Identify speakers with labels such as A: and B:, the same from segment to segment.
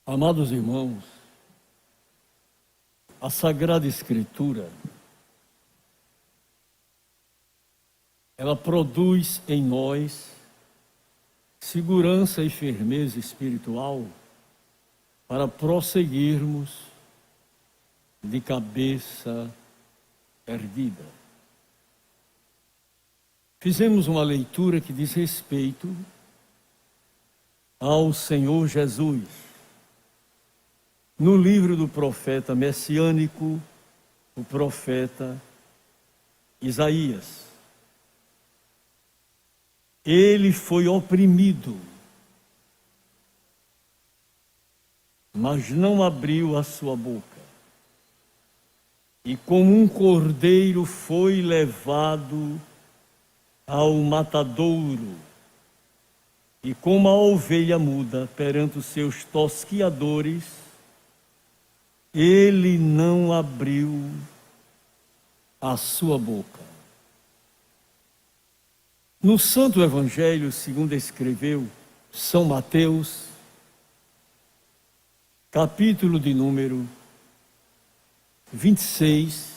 A: Amados irmãos, a Sagrada Escritura, ela produz em nós segurança e firmeza espiritual para prosseguirmos de cabeça erguida. Fizemos uma leitura que diz respeito ao Senhor Jesus, no livro do profeta messiânico, o profeta Isaías. Ele foi oprimido, mas não abriu a sua boca. E como um cordeiro foi levado ao matadouro, e como a ovelha muda perante os seus tosquiadores, ele não abriu a sua boca. No Santo Evangelho, segundo escreveu São Mateus, capítulo de número 26,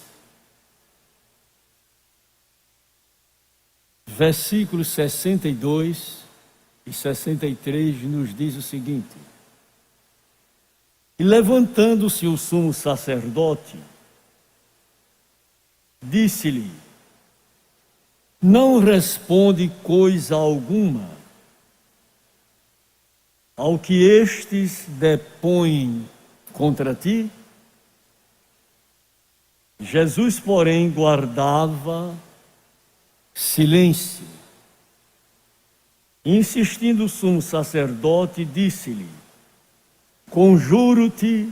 A: versículos 62 e 63, nos diz o seguinte: E levantando-se o sumo sacerdote, disse-lhe: Não responde coisa alguma ao que estes depõem contra ti? Jesus, porém, guardava silêncio. Insistindo o sumo sacerdote, disse-lhe: Conjuro-te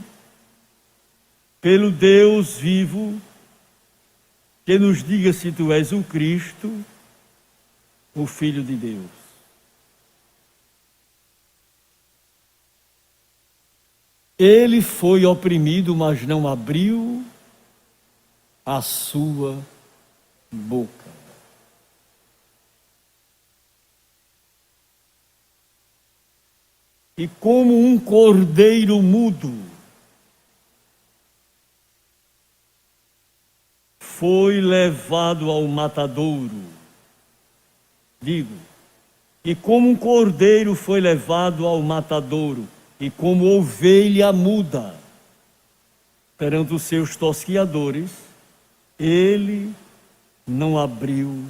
A: pelo Deus vivo, que nos diga se tu és o Cristo, o Filho de Deus. Ele foi oprimido, mas não abriu a sua boca. E como um cordeiro mudo, foi levado ao matadouro. Digo, e como um cordeiro foi levado ao matadouro, e como ovelha muda perante os seus tosquiadores, ele não abriu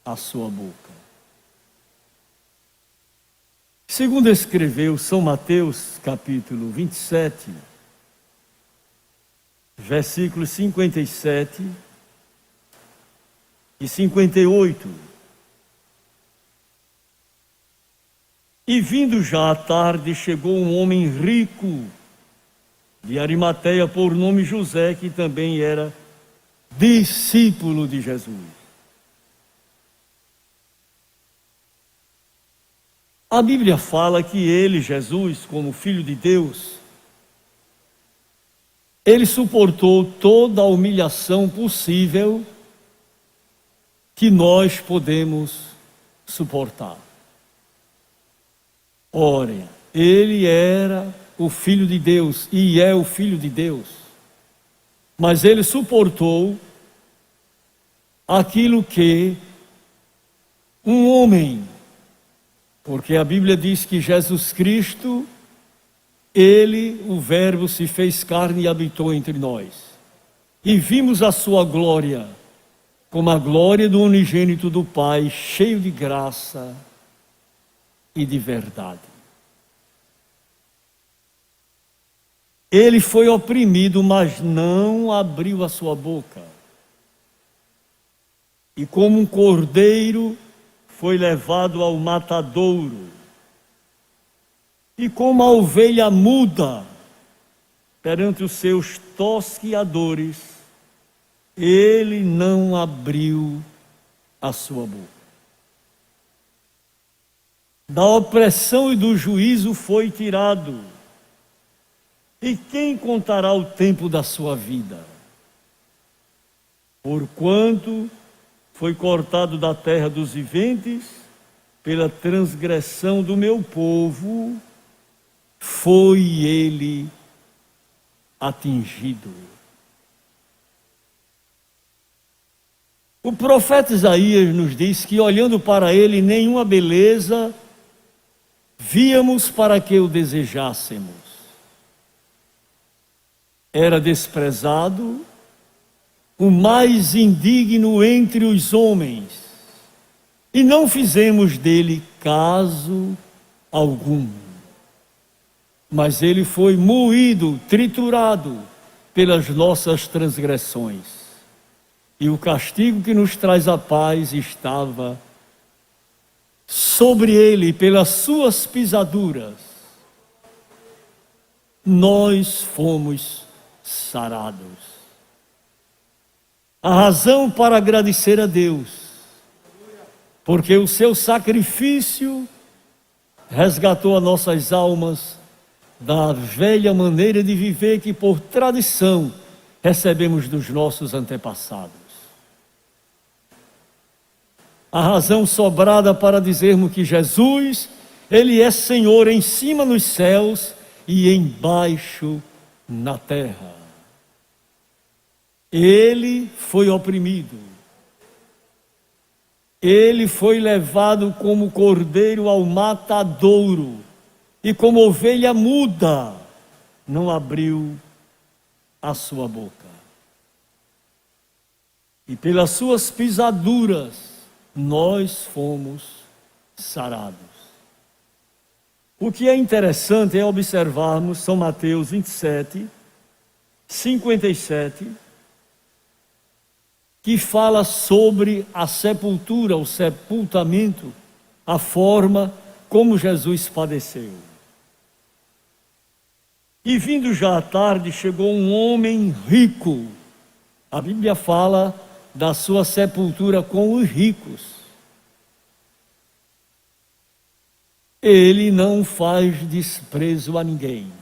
A: a sua boca. Segundo escreveu São Mateus, capítulo 27, versículos 57 e 58. E vindo já à tarde, chegou um homem rico de Arimateia, por nome José, que também era discípulo de Jesus. A Bíblia fala que ele, Jesus, como Filho de Deus, ele suportou toda a humilhação possível que nós podemos suportar. Ora, ele era o Filho de Deus e é o Filho de Deus, mas ele suportou aquilo que um homem, porque a Bíblia diz que Jesus Cristo, ele, o Verbo, se fez carne e habitou entre nós. E vimos a sua glória, como a glória do unigênito do Pai, cheio de graça e de verdade. Ele foi oprimido, mas não abriu a sua boca. E como um cordeiro, foi levado ao matadouro. E como a ovelha muda perante os seus tosquiadores, ele não abriu a sua boca. Da opressão e do juízo foi tirado. E quem contará o tempo da sua vida? Porquanto foi cortado da terra dos viventes, pela transgressão do meu povo foi ele atingido. O profeta Isaías nos diz que, olhando para ele, nenhuma beleza víamos para que o desejássemos. Era desprezado, o mais indigno entre os homens, e não fizemos dele caso algum. Mas ele foi moído, triturado pelas nossas transgressões. E o castigo que nos traz a paz estava sobre ele, pelas suas pisaduras. Nós fomos sarados. A razão para agradecer a Deus, porque o seu sacrifício resgatou as nossas almas da velha maneira de viver que, por tradição, recebemos dos nossos antepassados. A razão sobrada para dizermos que Jesus, Ele é Senhor em cima nos céus e embaixo na terra. Ele foi oprimido. Ele foi levado como cordeiro ao matadouro e como ovelha muda não abriu a sua boca. E pelas suas pisaduras nós fomos sarados. O que é interessante é observarmos São Mateus 27, 57, que fala sobre a sepultura, o sepultamento, a forma como Jesus padeceu. E vindo já à tarde, chegou um homem rico. A Bíblia fala da sua sepultura com os ricos. Ele não faz desprezo a ninguém.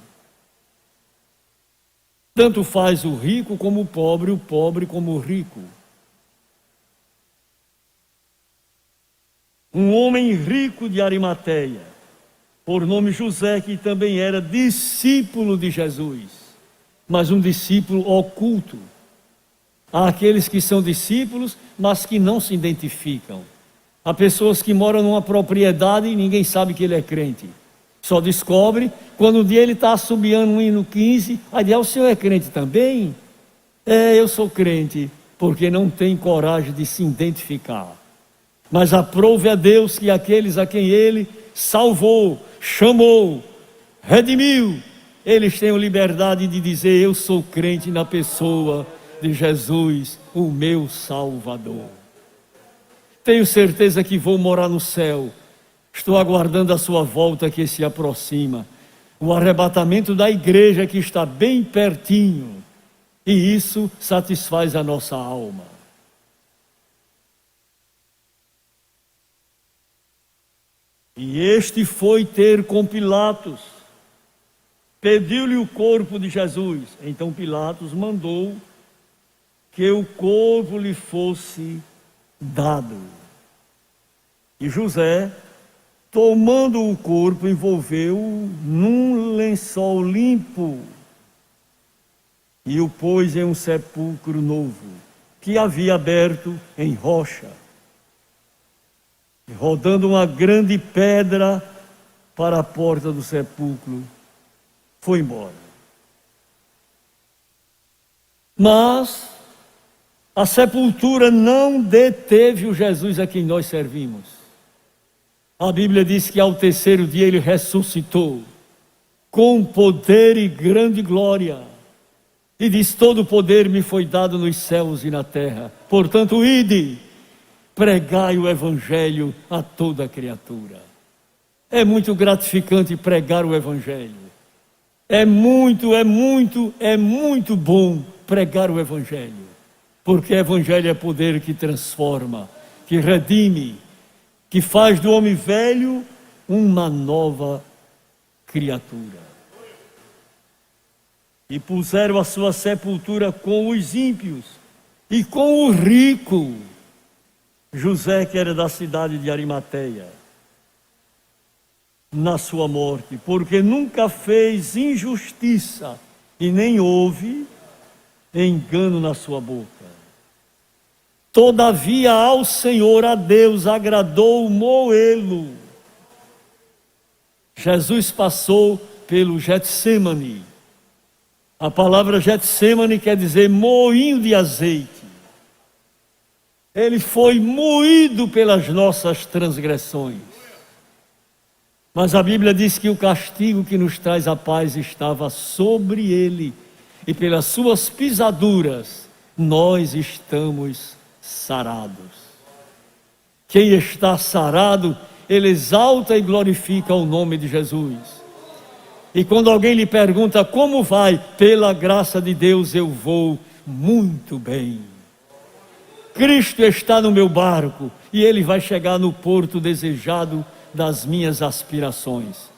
A: Tanto faz o rico como o pobre como o rico. Um homem rico de Arimateia, por nome José, que também era discípulo de Jesus, mas um discípulo oculto. Há aqueles que são discípulos, mas que não se identificam. Há pessoas que moram numa propriedade e ninguém sabe que ele é crente. Só descobre quando um dia ele está assobiando um hino 15, aí diz: o senhor é crente também? Eu sou crente, porque não tem coragem de se identificar. Mas aprove a Deus que aqueles a quem ele salvou, chamou, redimiu, eles tenham liberdade de dizer: eu sou crente na pessoa de Jesus, o meu Salvador. Tenho certeza que vou morar no céu. Estou aguardando a sua volta que se aproxima. O arrebatamento da igreja que está bem pertinho. E isso satisfaz a nossa alma. E este foi ter com Pilatos. Pediu-lhe o corpo de Jesus. Então Pilatos mandou que o corpo lhe fosse dado. E José, tomando o corpo, envolveu-o num lençol limpo e o pôs em um sepulcro novo, que havia aberto em rocha, e rodando uma grande pedra para a porta do sepulcro, foi embora. Mas a sepultura não deteve o Jesus a quem nós servimos. A Bíblia diz que ao terceiro dia ele ressuscitou, com poder e grande glória. E diz: todo o poder me foi dado nos céus e na terra. Portanto, ide, pregai o evangelho a toda criatura. É muito gratificante pregar o evangelho. É muito bom pregar o evangelho. Porque o evangelho é poder que transforma, que redime, que faz do homem velho uma nova criatura. E puseram a sua sepultura com os ímpios e com o rico, José, que era da cidade de Arimateia. na sua morte, porque nunca fez injustiça e nem houve engano na sua boca. Todavia ao Senhor, a Deus, agradou moê-lo. Jesus passou pelo Getsemane. A palavra Getsemane quer dizer moinho de azeite. Ele foi moído pelas nossas transgressões. Mas a Bíblia diz que o castigo que nos traz a paz estava sobre ele, e pelas suas pisaduras nós estamos sarados. Quem está sarado, ele exalta e glorifica o nome de Jesus. E quando alguém lhe pergunta como vai, pela graça de Deus eu vou muito bem. Cristo está no meu barco e ele vai chegar no porto desejado das minhas aspirações.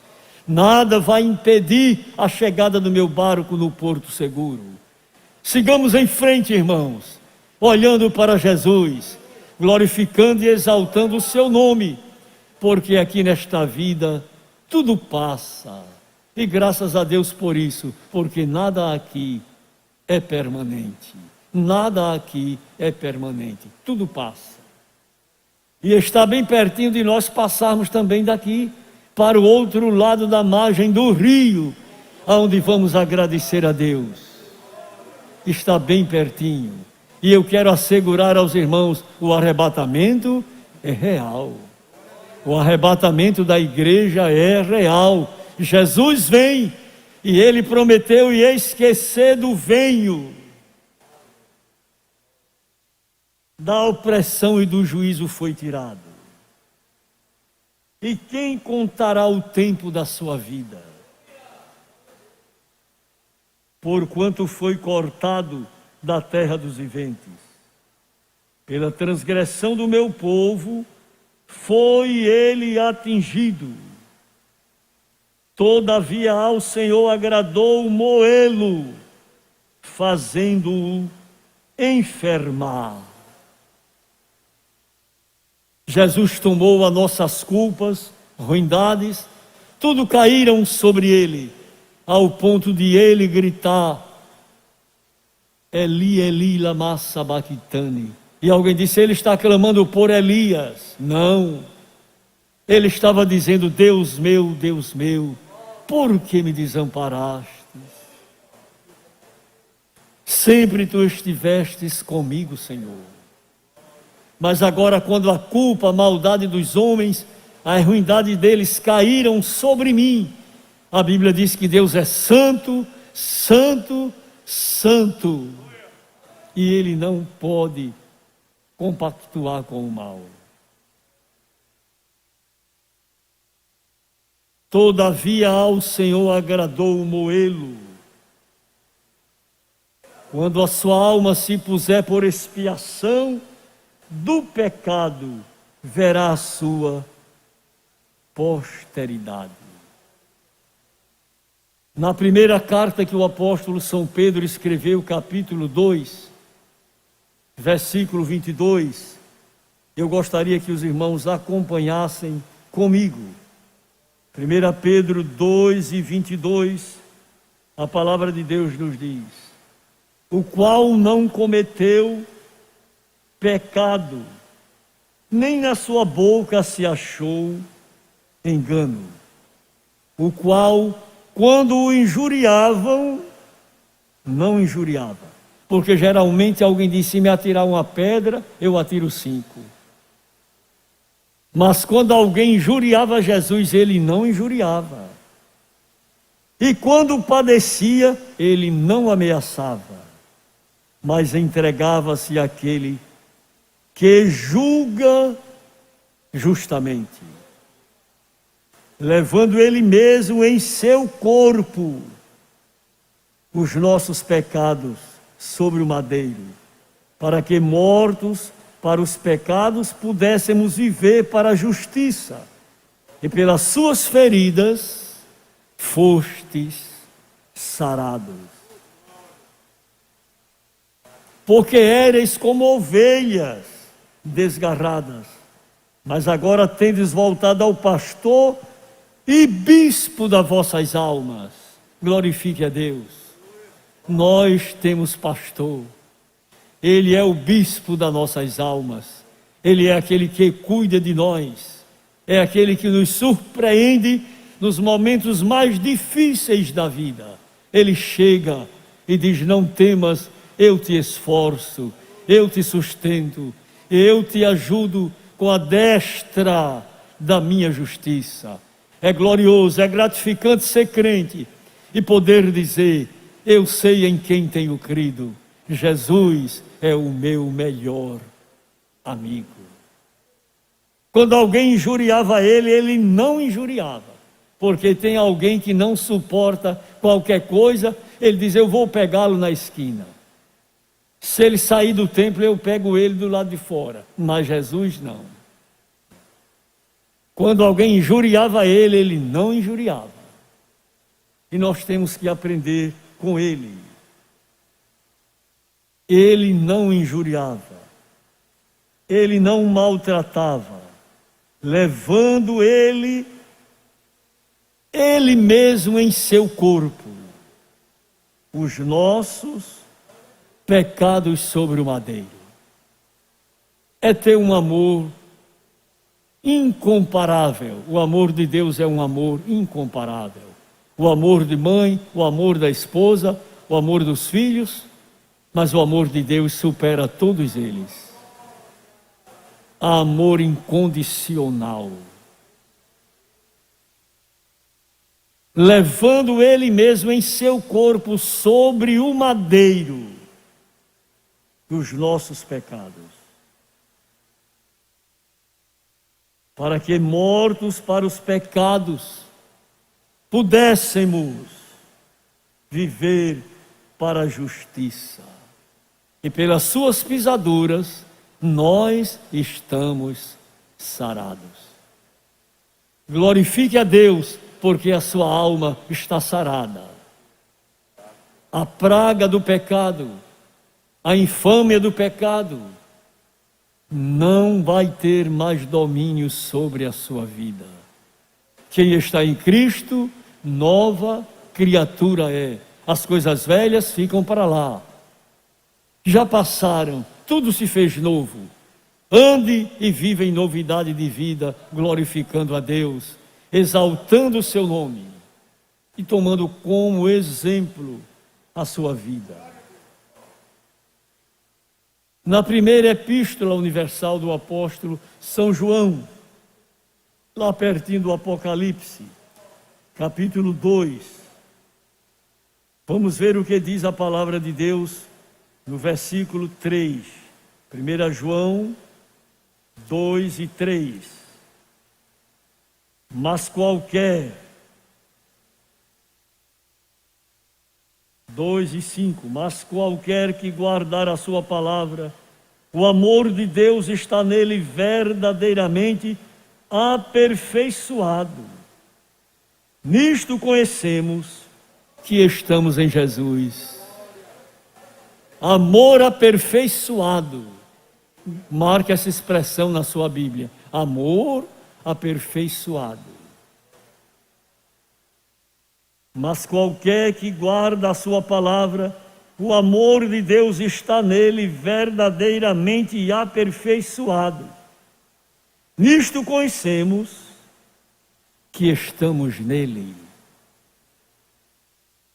A: Nada vai impedir a chegada do meu barco no porto seguro. Sigamos em frente, irmãos, olhando para Jesus, glorificando e exaltando o seu nome, porque aqui nesta vida tudo passa. E graças a Deus por isso, porque nada aqui é permanente. Nada aqui é permanente, tudo passa. E está bem pertinho de nós passarmos também daqui para o outro lado da margem do rio, aonde vamos agradecer a Deus. Está bem pertinho. E eu quero assegurar aos irmãos, o arrebatamento é real. O arrebatamento da igreja é real. Jesus vem, e ele prometeu, e esquecido venho. Da opressão e do juízo foi tirado. E quem contará o tempo da sua vida? Porquanto foi cortado da terra dos viventes. Pela transgressão do meu povo, foi ele atingido. Todavia ao Senhor agradou moê-lo, fazendo-o enfermar. Jesus tomou as nossas culpas, ruindades, tudo caíram sobre ele, ao ponto de ele gritar, Eli, Eli, lama sabachthani. E alguém disse, ele está clamando por Elias. Não, ele estava dizendo, Deus meu, por que me desamparaste? Sempre tu estivestes comigo, Senhor. Mas agora, quando a culpa, a maldade dos homens, a ruindade deles caíram sobre mim, a Bíblia diz que Deus é santo, santo, santo. E ele não pode compactuar com o mal. Todavia ao Senhor agradou moê-lo. Quando a sua alma se puser por expiação do pecado, verá a sua posteridade. Na primeira carta que o apóstolo São Pedro escreveu, capítulo 2, versículo 22, eu gostaria que os irmãos acompanhassem comigo. 1 Pedro 2 e 22, a palavra de Deus nos diz, o qual não cometeu pecado, nem na sua boca se achou engano, o qual, quando o injuriavam, não injuriava, porque geralmente alguém diz, se me atirar uma pedra, eu atiro 5. Mas quando alguém injuriava Jesus, ele não injuriava. E quando padecia, ele não ameaçava, mas entregava-se àquele que julga justamente, levando ele mesmo em seu corpo os nossos pecados sobre o madeiro, para que mortos para os pecados pudéssemos viver para a justiça, e pelas suas feridas fostes sarados. Porque éreis como ovelhas desgarradas, mas agora tendes voltado ao pastor e bispo das vossas almas. Glorifique a Deus. Nós temos pastor. Ele é o bispo das nossas almas. Ele é aquele que cuida de nós. É aquele que nos surpreende nos momentos mais difíceis da vida. Ele chega e diz: não temas, eu te esforço, eu te sustento, eu te ajudo com a destra da minha justiça. É glorioso, é gratificante ser crente e poder dizer: eu sei em quem tenho crido. Jesus é o meu melhor amigo. Quando alguém injuriava ele, ele não injuriava, porque tem alguém que não suporta qualquer coisa, ele diz: eu vou pegá-lo na esquina. Se ele sair do templo, eu pego ele do lado de fora. Mas Jesus não. Quando alguém injuriava ele, ele não injuriava. E nós temos que aprender com ele. Ele não injuriava. Ele não maltratava, levando ele mesmo em seu corpo os nossos pecados sobre o madeiro. É ter um amor incomparável. O amor de Deus é um amor incomparável. O amor de mãe, o amor da esposa, o amor dos filhos, mas o amor de Deus supera todos eles. Amor incondicional. Levando ele mesmo em seu corpo sobre o madeiro dos nossos pecados, para que, mortos para os pecados, pudéssemos viver para a justiça. E pelas suas pisaduras nós estamos sarados. Glorifique a Deus, porque a sua alma está sarada. A praga do pecado, a infâmia do pecado, não vai ter mais domínio sobre a sua vida. Quem está em Cristo, nova criatura é. As coisas velhas ficam para lá. Já passaram, tudo se fez novo. Ande e viva em novidade de vida, glorificando a Deus, exaltando o seu nome e tomando como exemplo a sua vida. Na primeira epístola universal do apóstolo São João, lá pertinho do Apocalipse, capítulo 2, vamos ver o que diz a palavra de Deus no versículo 3. 1 João 2 e 3. Mas qualquer, 2 e 5, mas qualquer que guardar a sua palavra, o amor de Deus está nele verdadeiramente aperfeiçoado. Nisto conhecemos que estamos em Jesus. Amor aperfeiçoado. Marque essa expressão na sua Bíblia. Amor aperfeiçoado. Mas qualquer que guarda a sua palavra, o amor de Deus está nele verdadeiramente aperfeiçoado. Nisto conhecemos que estamos nele.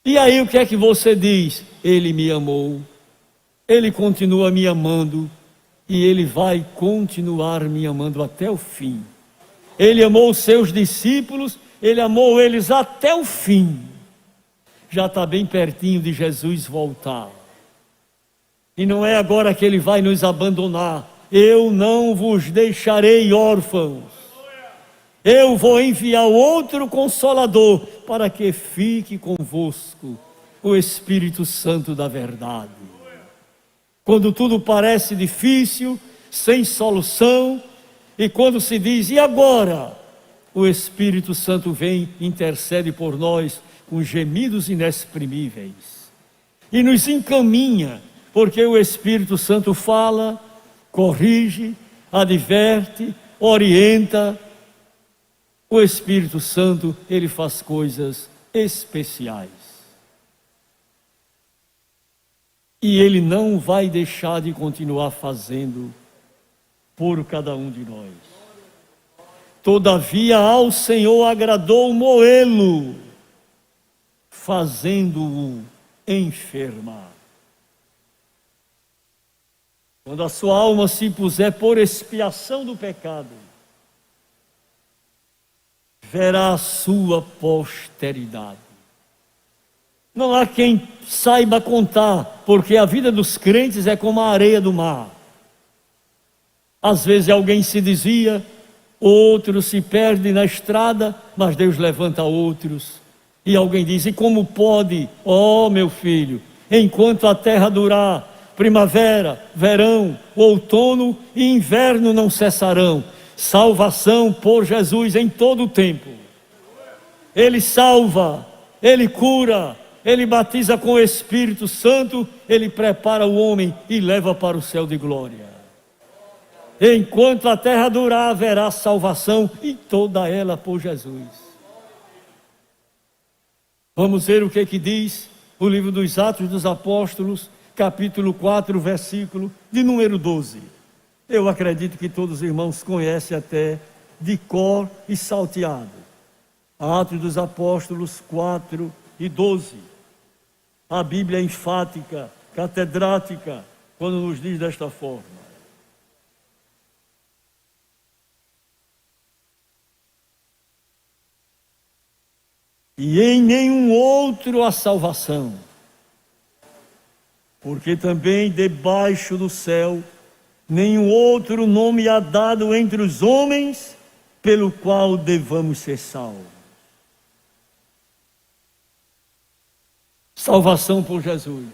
A: E aí o que é que você diz? Ele me amou, ele continua me amando e ele vai continuar me amando até o fim. Ele amou os seus discípulos, ele amou eles até o fim. Já está bem pertinho de Jesus voltar. E não é agora que ele vai nos abandonar. Eu não vos deixarei órfãos. Eu vou enviar outro Consolador para que fique convosco, o Espírito Santo da verdade. Quando tudo parece difícil, sem solução, e quando se diz, e agora? O Espírito Santo vem, intercede por nós com gemidos inexprimíveis e nos encaminha, porque o Espírito Santo fala, corrige, adverte, orienta O Espírito Santo, ele faz coisas especiais. E ele não vai deixar de continuar fazendo por cada um de nós. Todavia ao Senhor agradou moê-lo, fazendo-o enfermar. Quando a sua alma se puser por expiação do pecado, verá a sua posteridade. Não há quem saiba contar, porque a vida dos crentes é como a areia do mar. Às vezes alguém se desvia, outro se perde na estrada, mas Deus levanta outros. E alguém diz: e como pode, ó meu filho, enquanto a terra durar, primavera, verão, outono e inverno não cessarão. Salvação por Jesus em todo o tempo. Ele salva, Ele cura, Ele batiza com o Espírito Santo, Ele prepara o homem e leva para o céu de glória. Enquanto a terra durar, haverá salvação, e toda ela por Jesus. Vamos ver o que diz o livro dos Atos dos Apóstolos, capítulo 4, versículo de número 12. Eu acredito que todos os irmãos conhecem até de cor e salteado. Atos dos Apóstolos 4 e 12. A Bíblia é enfática, catedrática, quando nos diz desta forma. E em nenhum outro há salvação, porque também debaixo do céu nenhum outro nome há dado entre os homens pelo qual devamos ser salvos. Salvação por Jesus.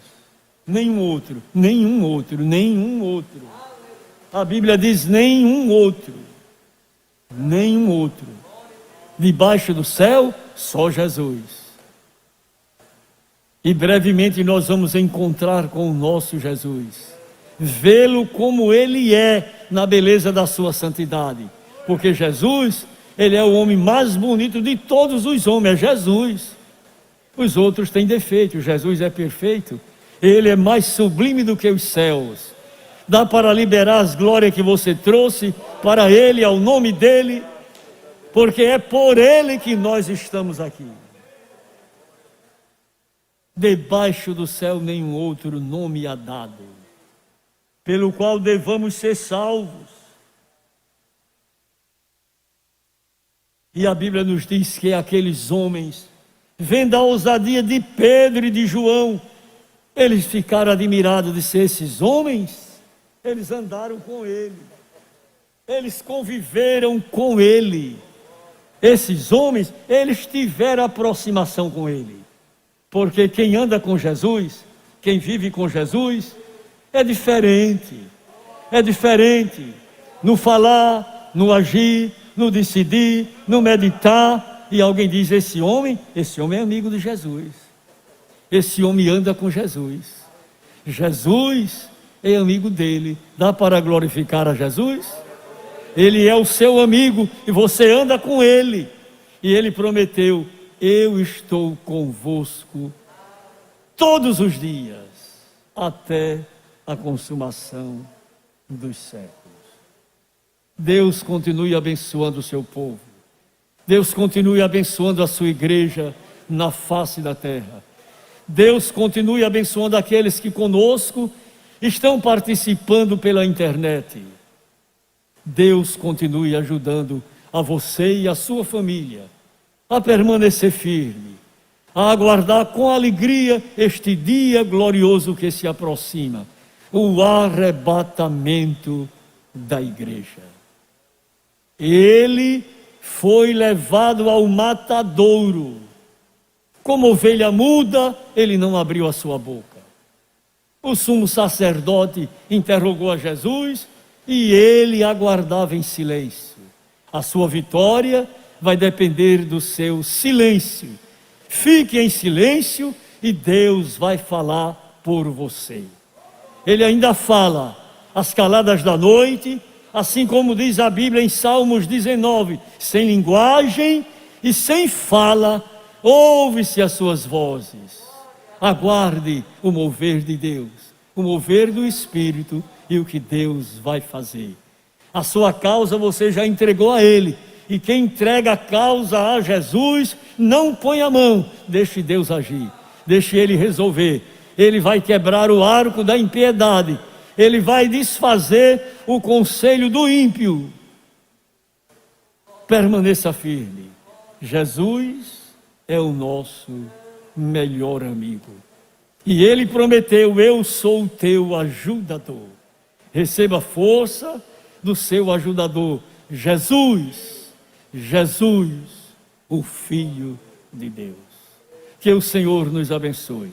A: Nenhum outro, nenhum outro, nenhum outro. A Bíblia diz nenhum outro. Nenhum outro. Debaixo do céu, só Jesus. E brevemente nós vamos encontrar com o nosso Jesus. Vê-lo como Ele é, na beleza da sua santidade. Porque Jesus, Ele é o homem mais bonito de todos os homens, é Jesus. Os outros têm defeito, Jesus é perfeito. Ele é mais sublime do que os céus. Dá para liberar as glórias que você trouxe para Ele, ao nome dEle, porque é por Ele que nós estamos aqui. Debaixo do céu nenhum outro nome há dado, pelo qual devamos ser salvos. E a Bíblia nos diz que aqueles homens, vendo a ousadia de Pedro e de João, eles ficaram admirados de ser esses homens. Eles andaram com Ele, eles conviveram com Ele. Esses homens, eles tiveram aproximação com Ele. Porque quem anda com Jesus, quem vive com Jesus, é diferente. É diferente no falar, no agir, no decidir, no meditar. E alguém diz: esse homem é amigo de Jesus. Esse homem anda com Jesus. Jesus é amigo dele. Dá para glorificar a Jesus? Ele é o seu amigo e você anda com Ele. E Ele prometeu: eu estou convosco todos os dias, até a consumação dos séculos. Deus continue abençoando o seu povo. Deus continue abençoando a sua igreja na face da terra. Deus continue abençoando aqueles que conosco estão participando pela internet. Deus continue ajudando a você e a sua família a permanecer firme, a aguardar com alegria este dia glorioso que se aproxima, o arrebatamento da igreja. Ele foi levado ao matadouro. Como ovelha muda, ele não abriu a sua boca. O sumo sacerdote interrogou a Jesus e ele aguardava em silêncio. A sua vitória vai depender do seu silêncio. Fique em silêncio e Deus vai falar por você. Ele ainda fala às caladas da noite, assim como diz a Bíblia em Salmos 19, sem linguagem e sem fala, ouve-se as suas vozes. Aguarde o mover de Deus, o mover do Espírito e o que Deus vai fazer. A sua causa você já entregou a Ele, e quem entrega a causa a Jesus, não põe a mão, deixe Deus agir, deixe Ele resolver. Ele vai quebrar o arco da impiedade, Ele vai desfazer o conselho do ímpio. Permaneça firme, Jesus é o nosso melhor amigo. E Ele prometeu: eu sou o teu ajudador. Receba força do seu ajudador, Jesus, Jesus, o Filho de Deus. Que o Senhor nos abençoe.